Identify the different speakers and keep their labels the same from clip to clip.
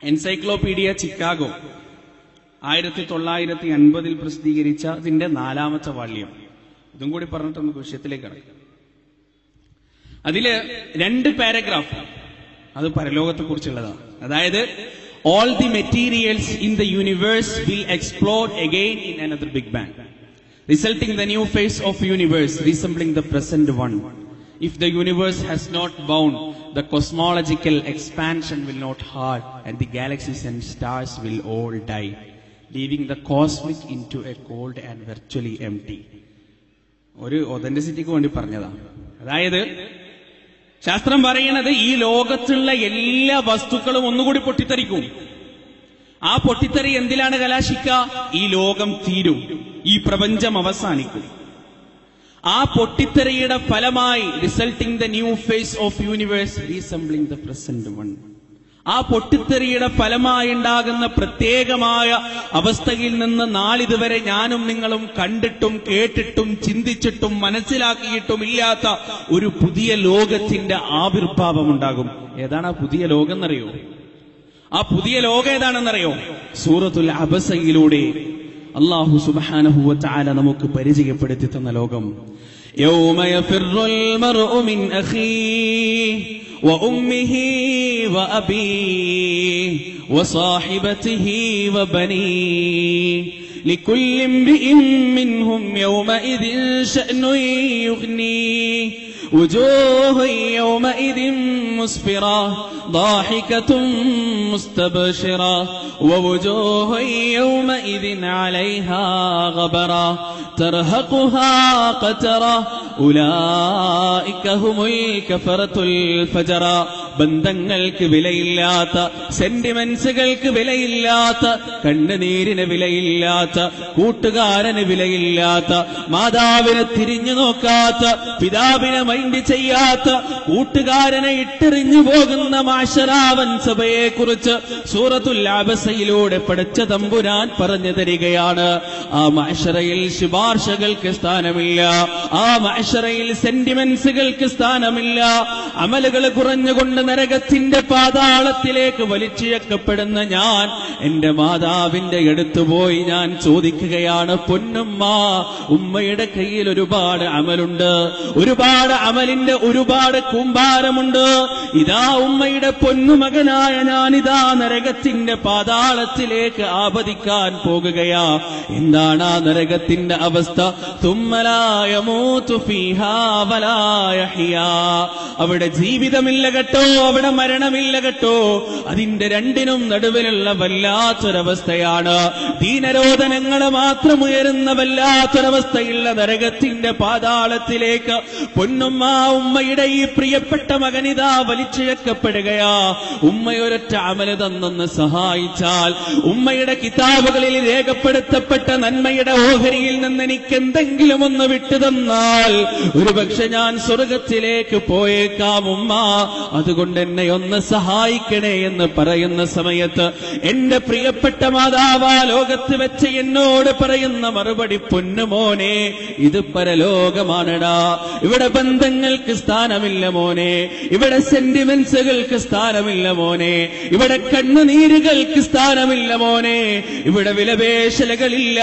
Speaker 1: Encyclopedia Chicago 1950 പ്രസിദ്ധീകരിച്ച അതിന്റെ 4ാമത്തെ വാള്യം. ഇതും കൂടി പറഞ്ഞിട്ട് നമുക്ക് വിഷയത്തിലേക്ക് കടക്കാം. അതില് 2 പാരഗ്രാഫ് അത് പരലോകത്തെക്കുറിച്ചുള്ളതാണ്. അതായത് all the materials in the universe will explode again in another big bang, resulting in the new phase of universe resembling the present one. If the universe has not bound, the cosmological expansion will not halt, and the galaxies and stars will all die, leaving the cosmic into a cold and virtually empty. ഒരു ഒതന്റിസിറ്റിക്ക് വേണ്ടി പറഞ്ഞതാണ്. അതായത് ശാസ്ത്രം പറയുന്നത് ഈ ലോകത്തുള്ള എല്ലാ വസ്തുക്കളും ഒന്നുകൂടി പൊട്ടിത്തെറിക്കും. ആ പൊട്ടിത്തെറി എന്തിലാണ് കലാശിക്കുക? ഈ ലോകം തീരും, ഈ പ്രപഞ്ചം അവസാനിക്കും. ആ പൊട്ടിത്തെറിയുടെ ഫലമായി resulting the new phase of universe resembling the present one. ആ പൊട്ടിത്തെറിയുടെ ഫലമായി ഉണ്ടാകുന്ന പ്രത്യേകമായ അവസ്ഥയിൽ നിന്ന് നാളിതുവരെ ഞാനും നിങ്ങളും കണ്ടിട്ടും കേട്ടിട്ടും ചിന്തിച്ചിട്ടും മനസ്സിലാക്കിയിട്ടും ഇല്ലാത്ത ഒരു പുതിയ ലോകത്തിന്റെ ആവിർഭാവം ഉണ്ടാകും. ഏതാണ് ആ പുതിയ ലോകം എന്നറിയോ? ആ പുതിയ ലോകം ഏതാണെന്നറിയോ? സൂറത്തുൽ അബസയിലൂടെ അല്ലാഹു സുബ്ഹാനഹു വ തആല നമുക്ക് പരിചയപ്പെടുത്തി തന്ന ലോകം. യൗമ യഫിറുൽ മർഉ മിൻ അഖീഹി وأمه وأبيه وصاحبته وبنيه لكل امرئ منهم يومئذ شأن يغنيه وجوه يومئذ مسفرة ضاحكة مستبشرة ووجوه يومئذ عليها غبرة ترهقها قترة أولئك هم الكفرة الفجرة. ബന്ധങ്ങൾക്ക് വിലയില്ലാത്ത, സെന്റിമെന്റ്സുകൾക്ക് വിലയില്ലാത്ത, കണ്ണുനീരിന് വിലയില്ലാത്ത, കൂട്ടുകാരന് വിലയില്ലാത്ത, മാതാവിനെ തിരിഞ്ഞു നോക്കാത്ത, പിതാവിനെ മൈൻഡ് ചെയ്യാത്ത, കൂട്ടുകാരനെ ഇട്ടെറിഞ്ഞു പോകുന്ന മാശറാവൻ സഭയെ കുറിച്ച് സൂറത്തുൽ അബസയിലൂടെ പടച്ച തമ്പുരാൻ പറഞ്ഞു തരികയാണ്. ആ മാശറയിൽ ശുപാർശകൾക്ക് സ്ഥാനമില്ല, ആ മാശറയിൽ സെന്റിമെന്റ്സുകൾക്ക് സ്ഥാനമില്ല. അമലുകൾ കുറഞ്ഞുകൊണ്ട് നരകത്തിന്റെ പാതാളത്തിലേക്ക് വലിച്ചിഴക്കപ്പെടുന്ന ഞാൻ എന്റെ മാതാവിന്റെ അടുത്തുപോയി ഞാൻ ചോദിക്കുകയാണ്, പൊന്നുമ്മ, ഉമ്മയുടെ കയ്യിൽ ഒരുപാട് അമലുണ്ട്, ഒരുപാട് അമലിന്റെ ഒരുപാട് കൂമ്പാരമുണ്ട്. ഇതാ ഉമ്മയുടെ പൊന്നുമകനായ ഞാനിതാ നരകത്തിന്റെ പാതാളത്തിലേക്ക് ആപതിക്കാൻ പോകുകയാ. എന്താണ് ആ നരകത്തിന്റെ അവസ്ഥ? തുമ്മലാ യമൂതു ഫീഹാ വലാ യഹ്യാ. അവിടെ ജീവിതമില്ല കേട്ടോ, അവിടെ മരണമില്ല കേട്ടോ. അതിന്റെ രണ്ടിനും നടുവിലുള്ള വല്ലാത്തൊരവസ്ഥയാണ്. ദീനരോധനങ്ങൾ മാത്രം ഉയരുന്ന വല്ലാത്തൊരവസ്ഥയുള്ള നരകത്തിന്റെ പാതാളത്തിലേക്ക് പൊന്നുമ്മ, ഉമ്മയുടെ ഈ പ്രിയപ്പെട്ട മകനിതാ വലിച്ചിഴക്കപ്പെടുകയാ. ഉമ്മയൊരൊറ്റ അമല് തന്നൊന്ന് സഹായിച്ചാൽ, ഉമ്മയുടെ കിതാബുകളിൽ രേഖപ്പെടുത്തപ്പെട്ട നന്മയുടെ ഓഹരിയിൽ നിന്ന് എനിക്ക് എന്തെങ്കിലും ഒന്ന് വിട്ടു തന്നാൽ ഒരുപക്ഷെ ഞാൻ സ്വർഗത്തിലേക്ക് പോയേക്കാം. ഉമ്മ, അതുകൊണ്ട് എന്നെ ഒന്ന് സഹായിക്കണേ എന്ന് പറയുന്ന സമയത്ത് എന്റെ പ്രിയപ്പെട്ട മാതാവ് ലോകത്ത് വെച്ച് എന്നോട് പറയുന്ന മറുപടി, പൊന്നുമോനെ, ഇത് പരലോകമാണടാ. ഇവിടെ ബന്ധങ്ങൾക്ക് സ്ഥാനമില്ല മോനെ, ഇവിടെ സെന്റിമെന്റ്സുകൾക്ക് സ്ഥാനമില്ല മോനെ, ഇവിടെ കണ്ണുനീരുകൾക്ക് സ്ഥാനമില്ല മോനെ, ഇവിടെ വിലപേശലുകളില്ല.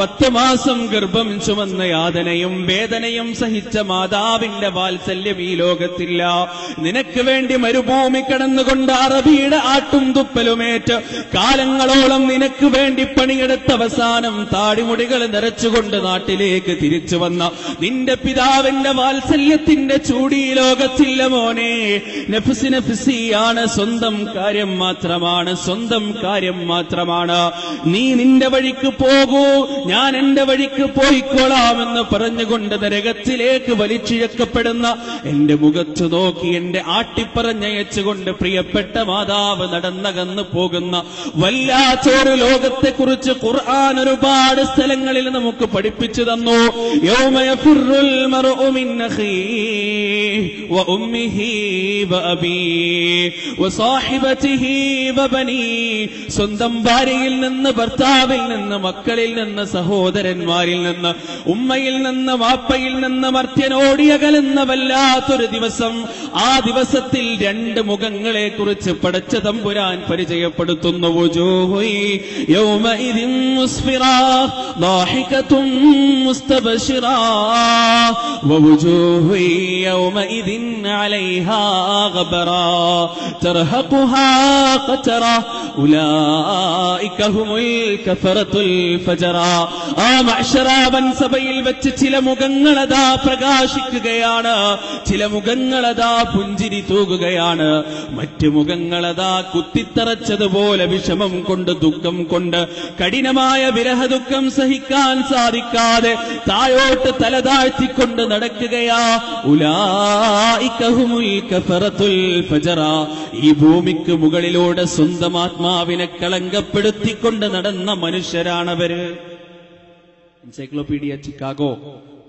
Speaker 1: 10 മാസം ഗർഭം ചുമന്ന യാതനയും വേദനയും സഹിച്ച മാതാവിന്റെ വാത്സല്യം ഈ ലോകത്തില്ല. നിനക്ക് വേണ്ടി മരുഭൂമി കടന്നുകൊണ്ട് അറബിയുടെ ആട്ടും തുപ്പലുമേറ്റ് കാലങ്ങളോളം നിനക്ക് വേണ്ടി പണിയെടുത്ത അവസാനം താടിമുടികൾ നിറച്ചുകൊണ്ട് നാട്ടിലേക്ക് തിരിച്ചു വന്ന നിന്റെ പിതാവിന്റെ വാത്സല്യത്തിന്റെ ചൂടി ലോകത്തില്ല മോനെ. നഫ്സ് നഫ്സിയാണ്, സ്വന്തം കാര്യം മാത്രമാണ്, സ്വന്തം കാര്യം മാത്രമാണ്. നീ നിന്റെ വഴിക്ക് പോകൂ, ഞാൻ എന്റെ വഴിക്ക് പോയിക്കോളാമെന്ന് പറഞ്ഞുകൊണ്ട് നരകത്തിലേക്ക് വലിച്ചിഴക്കപ്പെടുന്ന എന്റെ മുഖത്ത് നോക്കി എന്റെ ആട്ടിപ്പറഞ്ഞയച്ചുകൊണ്ട് പ്രിയപ്പെട്ട മാതാവ് നടന്നകന്നു പോകുന്ന വല്ലാത്തൊരു ലോകത്തെക്കുറിച്ച് ഖുർആൻ ഒരുപാട് സ്ഥലങ്ങളിൽ നമുക്ക് പഠിപ്പിച്ചു തന്നു. യൗമ യഫിറുൽ മർഉ മിൻ അഖീ وأمه وأبيه وصاحبته وبنيه. സ്വന്തം ഭാര്യയിൽ നിന്ന്, ഭർത്താവിൽ നിന്ന്, മക്കളിൽ നിന്ന്, സഹോദരന്മാരിൽ നിന്ന്, ഉമ്മയിൽ നിന്ന്, വാപ്പയിൽ നിന്ന് മർത്യനോടിയകലുന്ന വല്ലാത്തൊരു ദിവസം. ആ ദിവസത്തിൽ രണ്ട് മുഖങ്ങളെ കുറിച്ച് പടച്ച തമ്പുരാൻ പരിചയപ്പെടുത്തുന്നു. വുജൂഹു യൗമഇദിൻ മുസ്ഫിറാ ളാഹികതുൻ മുസ്തബ്ശിറാ വവുജൂഹു യൗമഇദിൻ അലൈഹാ ഗബറാ തർഹഖുഹാ ഖതറാ ഉലൈക ഹുമുൽ കഫറത്തുൽ ഫജറാ. ആ മഅ്ശറാബൻ സഭയിൽ വെച്ച് ചില മുഖങ്ങളതാ പ്രകാശിക്കുകയാണ്, ചില മുഖങ്ങളതാ പുഞ്ചിരി തൂകുകയാണ്, മറ്റു മുഖങ്ങളതാ കുത്തിത്തറച്ചതുപോലെ വിഷമം കൊണ്ട്, ദുഃഖം കൊണ്ട്, കഠിനമായ വിരഹദുഃഖം സഹിക്കാൻ സാധിക്കാതെ താഴോട്ട് തല താഴ്ത്തിക്കൊണ്ട് നടക്കുകയാ. ഉലൈക ഹുമുൽ കഫറത്തുൽ ഫജറാ. ഈ ഭൂമിക്ക് മുകളിലൂടെ സ്വന്തം ആത്മാവിനെ കളങ്കപ്പെടുത്തിക്കൊണ്ട് നടന്ന മനുഷ്യരാണവര്. എൻസൈക്ലോപീഡിയ ചിക്കാഗോ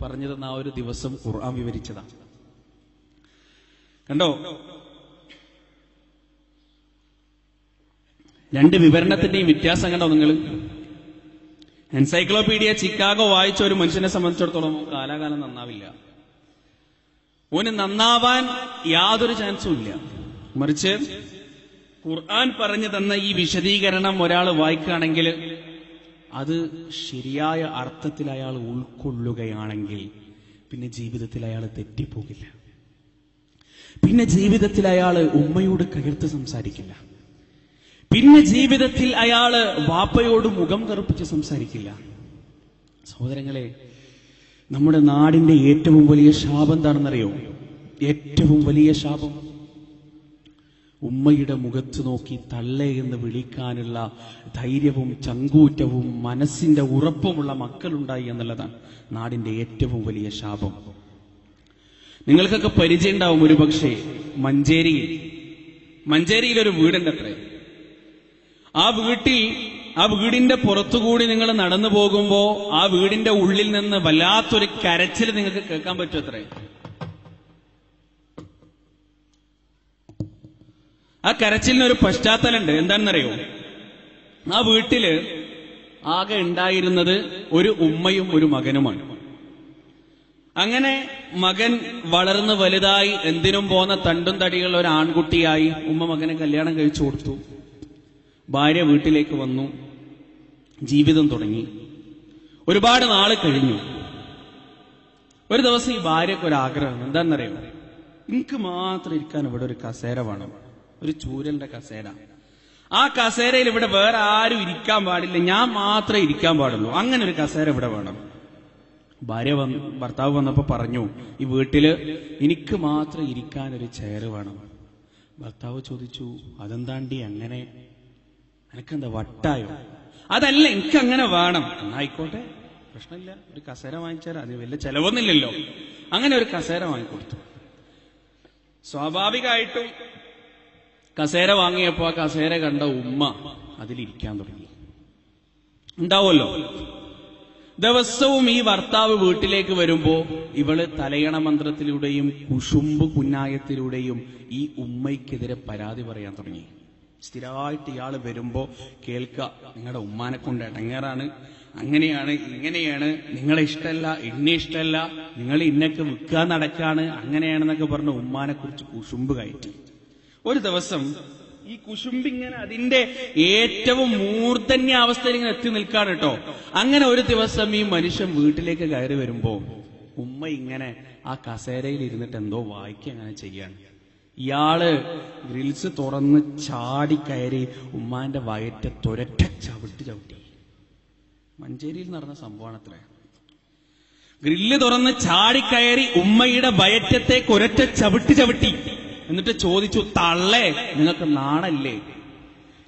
Speaker 1: പറഞ്ഞു തന്ന ആ ഒരു ദിവസം ഖുർആൻ വിവരിച്ചതാണ്. കണ്ടോ, രണ്ട് വിവരണത്തിന്റെയും വ്യത്യാസം കണ്ടോ നിങ്ങൾ? എൻസൈക്ലോപീഡിയ ചിക്കാഗോ വായിച്ച ഒരു മനുഷ്യനെ സംബന്ധിച്ചിടത്തോളം കാലാകാലം നന്നാവില്ല. ഓന് നന്നാവാൻ യാതൊരു ചാൻസും ഇല്ല. മറിച്ച് ഖുർആൻ പറഞ്ഞു തന്ന ഈ വിശദീകരണം ഒരാൾ വായിക്കുകയാണെങ്കിൽ, അത് ശരിയായ അർത്ഥത്തിൽ അയാൾ ഉൾക്കൊള്ളുകയാണെങ്കിൽ പിന്നെ ജീവിതത്തിൽ അയാൾ തെറ്റിപ്പോകില്ല. പിന്നെ ജീവിതത്തിൽ അയാൾ ഉമ്മയോട് കയർത്ത് സംസാരിക്കില്ല. പിന്നെ ജീവിതത്തിൽ അയാള് വാപ്പയോട് മുഖം കറുപ്പിച്ച് സംസാരിക്കില്ല. സഹോദരങ്ങളെ, നമ്മുടെ നാടിന്റെ ഏറ്റവും വലിയ ശാപം എന്താണെന്നറിയോ? ഏറ്റവും വലിയ ശാപം ഉമ്മയുടെ മുഖത്ത് നോക്കി തള്ളേ എന്ന് വിളിക്കാനുള്ള ധൈര്യവും ചങ്കൂറ്റവും മനസ്സിന്റെ ഉറപ്പുമുള്ള മക്കളുണ്ടായി എന്നുള്ളതാണ് നാടിന്റെ ഏറ്റവും വലിയ ശാപം. നിങ്ങൾക്കൊക്കെ പരിചയം ഉണ്ടാവും ഒരുപക്ഷെ മഞ്ചേരിയിലൊരു വീടുണ്ട് അത്രേ. ആ വീടിന്റെ പുറത്തുകൂടി നിങ്ങൾ നടന്നു പോകുമ്പോ ആ വീടിന്റെ ഉള്ളിൽ നിന്ന് വല്ലാത്തൊരു കരച്ചിൽ നിങ്ങൾക്ക് കേൾക്കാൻ പറ്റും അത്രേ. ആ കരച്ചിലിനൊരു പശ്ചാത്തലമുണ്ട്. എന്താണെന്നറിയോ? ആ വീട്ടില് ആകെ ഉണ്ടായിരുന്നത് ഒരു ഉമ്മയും ഒരു മകനുമാണ്. അങ്ങനെ മകൻ വളർന്ന് വലുതായി എന്തിനും പോന്ന തണ്ടും തടിയുള്ള ഒരു ആൺകുട്ടിയായി. ഉമ്മ മകനെ കല്യാണം കഴിച്ചു കൊടുത്തു. ഭാര്യ വീട്ടിലേക്ക് വന്നു, ജീവിതം തുടങ്ങി. ഒരുപാട് നാള് കഴിഞ്ഞു. ഒരു ദിവസം ഈ ഭാര്യക്കൊരാഗ്രഹം. എന്താണെന്നറിയോ? എനിക്ക് മാത്രം ഇരിക്കാൻ ഇവിടെ ഒരു കസേര വേണം, ഒരു ചൂരലിന്റെ കസേര. ആ കസേരയിൽ ഇവിടെ വേറെ ആരും ഇരിക്കാൻ പാടില്ല, ഞാൻ മാത്രമേ ഇരിക്കാൻ പാടുള്ളൂ. അങ്ങനെ ഒരു കസേര ഇവിടെ വേണം. ഭർത്താവ് വന്നപ്പോ പറഞ്ഞു, ഈ വീട്ടില് എനിക്ക് മാത്രം ഇരിക്കാൻ ഒരു ചെയർ വേണം. ഭർത്താവ് ചോദിച്ചു, അതെന്താണ്ടി അങ്ങനെ? എനിക്കെന്താ വട്ടായോ? അതല്ല, എനിക്കങ്ങനെ വേണം. എന്നായിക്കോട്ടെ, പ്രശ്നമില്ല, ഒരു കസേര വാങ്ങിച്ചാൽ അതിന് വലിയ ചെലവൊന്നുമില്ലല്ലോ. അങ്ങനെ ഒരു കസേര വാങ്ങിക്കൊടുത്തു. സ്വാഭാവികമായിട്ടും കസേര വാങ്ങിയപ്പോ ആ കസേര കണ്ട ഉമ്മ അതിലിരിക്കാൻ തുടങ്ങി. ഉണ്ടാവുമല്ലോ, ദിവസവും ഈ ഭർത്താവ് വീട്ടിലേക്ക് വരുമ്പോ ഇവള് തലയണ മന്ത്രത്തിലൂടെയും കുശുമ്പ് കുന്നായത്തിലൂടെയും ഈ ഉമ്മയ്ക്കെതിരെ പരാതി പറയാൻ തുടങ്ങി. സ്ഥിരമായിട്ട് ഇയാള് വരുമ്പോ കേൾക്കുക, നിങ്ങളുടെ ഉമ്മാനെ കൊണ്ട് ഇടങ്ങേറാണ്, അങ്ങനെയാണ് ഇങ്ങനെയാണ്, നിങ്ങളെ ഇഷ്ടമല്ല, എന്നെ ഇഷ്ടമല്ല, നിങ്ങൾ ഇന്നൊക്കെ വിൽക്കാൻ നടക്കാണ്, അങ്ങനെയാണെന്നൊക്കെ പറഞ്ഞ് ഉമ്മാനെ കുറിച്ച് കുശുമ്പ് കയറ്റി. ഒരു ദിവസം ഈ കുശുമ്പിങ്ങനെ അതിന്റെ ഏറ്റവും മൂർധന്യാവസ്ഥയിൽ ഇങ്ങനെ എത്തി നിൽക്കാണ് കേട്ടോ. അങ്ങനെ ഒരു ദിവസം ഈ മനുഷ്യൻ വീട്ടിലേക്ക് കയറി വരുമ്പോ ഉമ്മ ഇങ്ങനെ ആ കസേരയിൽ ഇരുന്നിട്ട് എന്തോ വായിക്കുക അങ്ങനെ ചെയ്യാണ്. ഇയാള് ഗ്രിൽസ് തുറന്ന് ചാടിക്കയറി ഉമ്മാന്റെ വയറ്റത്തൊരൊറ്റ ചവിട്ടി. മഞ്ചേരിയിൽ നടന്ന സംഭവമാണത്രേ. ഗ്രില്ല് തുറന്ന് ചാടിക്കയറി ഉമ്മയുടെ വയറ്റത്തേക്ക് ഒരൊറ്റ ചവിട്ടി. എന്നിട്ട് ചോദിച്ചു, തള്ളേ, നിങ്ങൾക്ക് നാണല്ലേ?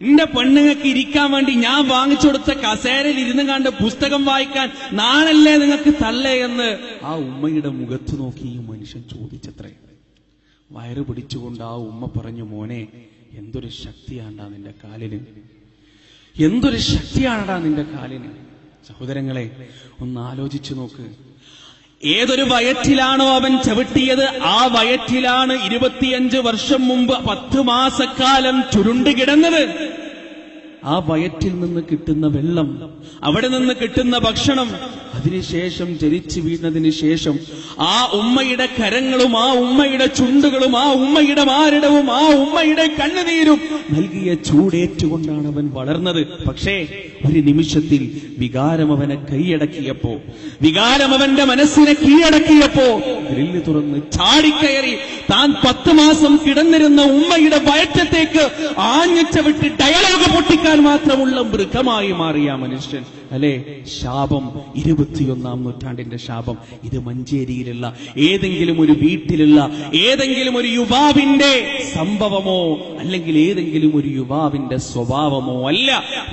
Speaker 1: എന്റെ പെണ്ണുങ്ങൾക്ക് ഇരിക്കാൻ വേണ്ടി ഞാൻ വാങ്ങിച്ചു കൊടുത്ത കസേരയിൽ ഇരുന്ന് കണ്ട് പുസ്തകം വായിക്കാൻ നാണല്ലേ നിങ്ങൾക്ക് തള്ളേ എന്ന് ആ ഉമ്മയുടെ മുഖത്ത് നോക്കി ഈ മനുഷ്യൻ ചോദിച്ചത്രേ. വയറ് പിടിച്ചുകൊണ്ട് ആ ഉമ്മ പറഞ്ഞു, മോനെ, എന്തൊരു ശക്തിയാണ്ടാ നിന്റെ കാലിന്, എന്തൊരു ശക്തിയാണടാ നിന്റെ കാലിന്. സഹോദരങ്ങളെ, ഒന്ന് ആലോചിച്ചു നോക്ക്. ഏതൊരു വയറ്റിലാണോ അവൻ ചവിട്ടിയത്, ആ വയറ്റിലാണ് 25 വർഷം മുമ്പ് 10 മാസക്കാലം ചുരുണ്ടു കിടന്നത്. ആ വയറ്റിൽ നിന്ന് കിട്ടുന്ന വെള്ളം, അവിടെ നിന്ന് കിട്ടുന്ന ഭക്ഷണം, അതിനുശേഷം ജനിച്ചു വീണതിന് ശേഷം ആ ഉമ്മയുടെ കരങ്ങളും ആ ഉമ്മയുടെ ചുണ്ടുകളും ആ ഉമ്മയുടെ മാരടവും ആ ഉമ്മയുടെ കണ്ണുനീരും നൽകിയ ചൂടേറ്റുകൊണ്ടാണ് അവൻ വളർന്നത്. പക്ഷേ ഒരു നിമിഷത്തിൽ വികാരം അവനെ കൈയടക്കിയപ്പോ, വികാരം അവന്റെ മനസ്സിനെ കീഴടക്കിയപ്പോ ഗ്രില്ല് തുറന്ന് ചാടിക്കയറി താൻ 10 മാസം കിടന്നിരുന്ന ഉമ്മയുടെ വയറ്റത്തേക്ക് ആഞ്ഞച്ചവിട്ട് ഡയലോഗ് പൊട്ടിക്കാൻ മാത്രമുള്ള മൃഗമായി മാറിയ മനുഷ്യൻ. അല്ലെ, ശാപം 21-ാം നൂറ്റാണ്ടിന്റെ ശാപം. ഇത് മഞ്ചേരിയിലുള്ള ഏതെങ്കിലും ഒരു വീട്ടിലുള്ള ഏതെങ്കിലും ഒരു യുവാവിന്റെ സംഭവമോ അല്ലെങ്കിൽ ഏതെങ്കിലും ഒരു യുവാവിന്റെ സ്വഭാവമോ അല്ല,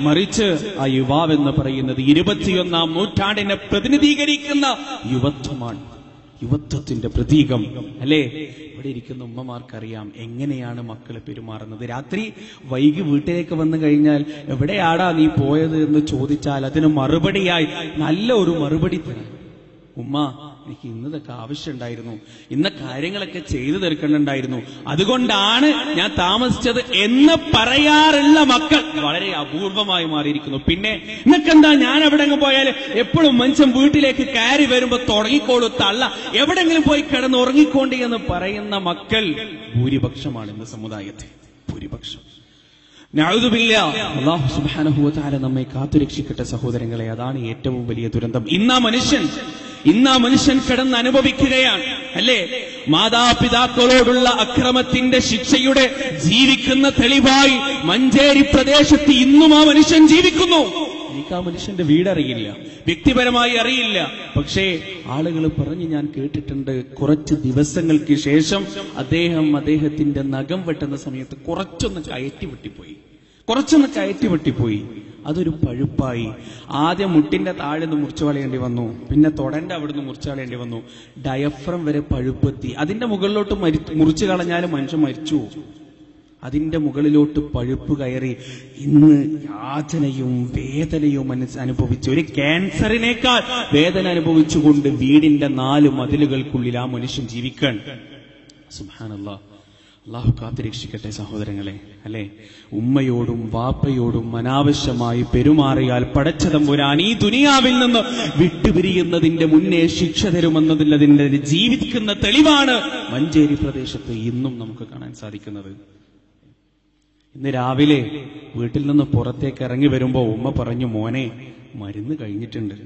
Speaker 1: മറിച്ച് ആ യുവാവെന്ന് പറയുന്നത് 21-ാം നൂറ്റാണ്ടിനെ പ്രതിനിധീകരിക്കുന്ന യുവത്വമാണ്, യുവത്വത്തിന്റെ പ്രതീകം. അല്ലേ, ഇവിടെ ഇരിക്കുന്ന ഉമ്മമാർക്കറിയാം എങ്ങനെയാണ് മക്കളെ പെരുമാറുന്നത്. രാത്രി വൈകി വീട്ടിലേക്ക് വന്നു കഴിഞ്ഞാൽ എവിടെയാടാ നീ പോയത് എന്ന് ചോദിച്ചാൽ അതിന് മറുപടിയായി നല്ല ഒരു മറുപടി തരാം. ഉമ്മ, എനിക്ക് ഇന്നതൊക്കെ ആവശ്യമുണ്ടായിരുന്നു, ഇന്ന കാര്യങ്ങളൊക്കെ ചെയ്തു തീർക്കണ്ടായിരുന്നു, അതുകൊണ്ടാണ് ഞാൻ താമസിച്ചത് എന്ന് പറയാറുള്ള മക്കൾ വളരെ അപൂർവമായി മാറിയിരിക്കുന്നു. പിന്നെ നിനക്കെന്താ, ഞാൻ എവിടെങ്കിലും പോയാൽ എപ്പോഴും മനുഷ്യൻ വീട്ടിലേക്ക് കയറി വരുമ്പോ തുടങ്ങിക്കോളൂ തള്ള, എവിടെങ്കിലും പോയി കിടന്ന് ഉറങ്ങിക്കോണ്ടി എന്ന് പറയുന്ന മക്കൾ ഭൂരിപക്ഷമാണ് ഇന്ന് സമുദായത്തിൽ, ഭൂരിപക്ഷം. നഅൂദുബില്ലാ, അല്ലാഹു സുബ്ഹാനഹു വ തആല നമ്മെ കാത്തുരക്ഷിക്കട്ടെ സഹോദരങ്ങളെ. അതാണ് ഏറ്റവും വലിയ ദുരന്തം. ഇന്നാ മനുഷ്യൻ കിടന്ന് അനുഭവിക്കുകയാണ്. അല്ലേ, മാതാപിതാക്കളോടുള്ള അക്രമത്തിന്റെ ശിക്ഷയുടെ ജീവിക്കുന്ന തെളിവായി മഞ്ചേരി പ്രദേശത്ത് ഇന്നും ആ മനുഷ്യൻ ജീവിക്കുന്നു. എനിക്ക് ആ മനുഷ്യന്റെ വീടറിയില്ല, വ്യക്തിപരമായി അറിയില്ല, പക്ഷേ ആളുകൾ പറഞ്ഞ് ഞാൻ കേട്ടിട്ടുണ്ട്. കുറച്ച് ദിവസങ്ങൾക്ക് ശേഷം അദ്ദേഹത്തിന്റെ നഖം വെട്ടുന്ന സമയത്ത് കുറച്ചൊന്ന് കയറ്റി വെട്ടിപ്പോയി. അതൊരു പഴുപ്പായി. ആദ്യം മുട്ടിന്റെ താഴെ നിന്ന് മുറിച്ചു കളയേണ്ടി വന്നു, പിന്നെ തൊടന്റെ അവിടുന്ന് മുറിച്ചു കളയേണ്ടി വന്നു, ഡയഫ്രം വരെ പഴുപ്പെത്തി. അതിന്റെ മുകളിലോട്ട് മുറിച്ചു കളഞ്ഞാലും മനുഷ്യൻ മരിച്ചു. അതിന്റെ മുകളിലോട്ട് പഴുപ്പ് കയറി ഇന്ന് യാതനയും വേദനയും അനുഭവിച്ചു, ഒരു ക്യാൻസറിനേക്കാൾ വേദന അനുഭവിച്ചുകൊണ്ട് വീടിന്റെ 4 മതിലുകൾക്കുള്ളിൽ ആ മനുഷ്യൻ ജീവിക്കാൻ. സുബ്ഹാനല്ലാഹ്, അല്ലാഹു കാത്തുരക്ഷിക്കട്ടെ സഹോദരങ്ങളെ. അല്ലെ, ഉമ്മയോടും വാപ്പയോടും അനാവശ്യമായി പെരുമാറിയാൽ പടച്ചതമ്പുരാൻ ഈ ദുനിയാവിൽ നിന്ന് വിട്ടുപിരിയുന്നതിന്റെ മുന്നേ ശിക്ഷ തരുമെന്നതിന്റെ ജീവിക്കുന്ന തെളിവാണ് മഞ്ചേരി പ്രദേശത്ത് ഇന്നും നമുക്ക് കാണാൻ സാധിക്കുന്നത്. ഇന്ന് രാവിലെ വീട്ടിൽ നിന്ന് പുറത്തേക്ക് ഇറങ്ങി വരുമ്പോ ഉമ്മ പറഞ്ഞു, മോനെ മരുന്ന് കഴിഞ്ഞിട്ടുണ്ട്.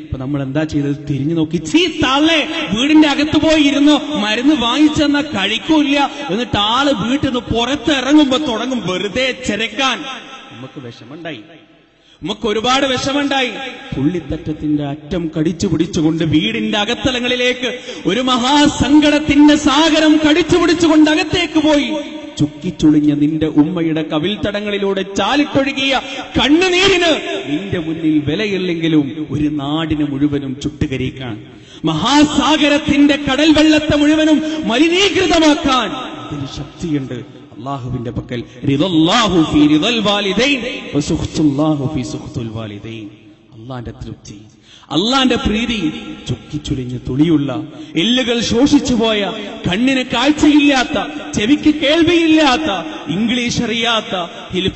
Speaker 1: ഇപ്പൊ നമ്മൾ എന്താ ചെയ്തത്? തിരിഞ്ഞു നോക്കി, താളെ വീടിന്റെ അകത്ത് പോയി ഇരുന്നോ, മരുന്ന് വാങ്ങിച്ചെന്നാ കഴിക്കൂല്ല. എന്നിട്ട് ആള് വീട്ടിൽ നിന്ന് പുറത്തിറങ്ങുമ്പോ തുടങ്ങും വെറുതെ ചെരക്കാൻ. നമുക്ക് ഒരുപാട് വിഷമുണ്ടായി. പുള്ളിത്തറ്റത്തിന്റെ അറ്റം കടിച്ചു പിടിച്ചുകൊണ്ട് വീടിന്റെ അകത്തലങ്ങളിലേക്ക് ഒരു മഹാസങ്കടത്തിന്റെ സാഗരം കടിച്ചു പിടിച്ചുകൊണ്ട് അകത്തേക്ക് പോയി. ചുക്കിച്ചുളിഞ്ഞ നിന്റെ ഉമ്മയുടെ കവിൽത്തടങ്ങളിലൂടെ ചാലിട്ടൊഴുകിയ കണ്ണുനീരിന് നിന്റെ മുന്നിൽ വിലയില്ലെങ്കിലും ഒരു നാടിനെ മുഴുവനും ചുട്ടുകരിക്കാൻ, മഹാസാഗരത്തിന്റെ കടൽ വെള്ളത്തെ മുഴുവനും മലിനീകൃതമാക്കാൻ അതിന് ശക്തിയുണ്ട്. അല്ലാഹുവിന്റെ പക്കൽ റിദല്ലാഹു ഫീ റിദൽ വാലിദൈൻ വസുഖ്തുല്ലാഹു ഫീ സുഖ്തുൽ വാലിദൈൻ. അല്ലാഹുവിന്റെ തൃപ്തി, അല്ലാഹുവിന്റെ പ്രീതി. ചുക്കിച്ചുളിഞ്ഞ് തുളിയുള്ള, എല്ലുകൾ ശോഷിച്ചുപോയ, കണ്ണിന് കാഴ്ചയില്ലാത്ത, ചെവിക്ക് കേൾവിയില്ലാത്ത, ഇംഗ്ലീഷ് അറിയാത്ത,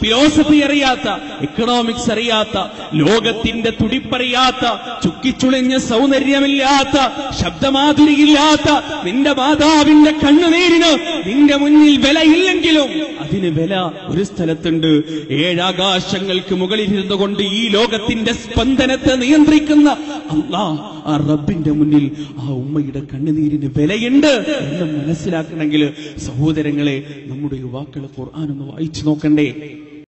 Speaker 1: ഫിലോസഫി അറിയാത്ത, എക്കണോമിക്സ് അറിയാത്ത, ലോകത്തിന്റെ തുടിപ്പറിയാത്ത, ചുക്കിച്ചുളിഞ്ഞ സൗന്ദര്യമില്ലാത്ത, ശബ്ദമാധുരിയില്ലാത്ത നിന്റെ മാതാവിന്റെ കണ്ണുനീരിന് നിന്റെ മുന്നിൽ വിലയില്ലെങ്കിലും അതിന് വില ഒരു സ്ഥലത്തുണ്ട്. 7 ആകാശങ്ങൾക്ക് മുകളിലിരുന്നു കൊണ്ട് ഈ ലോകത്തിന്റെ സ്പന്ദനത്തെ നിയന്ത്രിക്കുന്ന അല്ലാഹ്, ആ റബ്ബിന്റെ മുന്നിൽ ആ ഉമ്മയുടെ കണ്ണുനീരിന് വിലയുണ്ട് എന്ന് മനസ്സിലാക്കണമെങ്കിൽ സഹോദരങ്ങളെ, നമ്മുടെ യുവാക്കളെ ഖുർആൻ ഒന്ന് വായിച്ചു നോക്കണ്ടേ?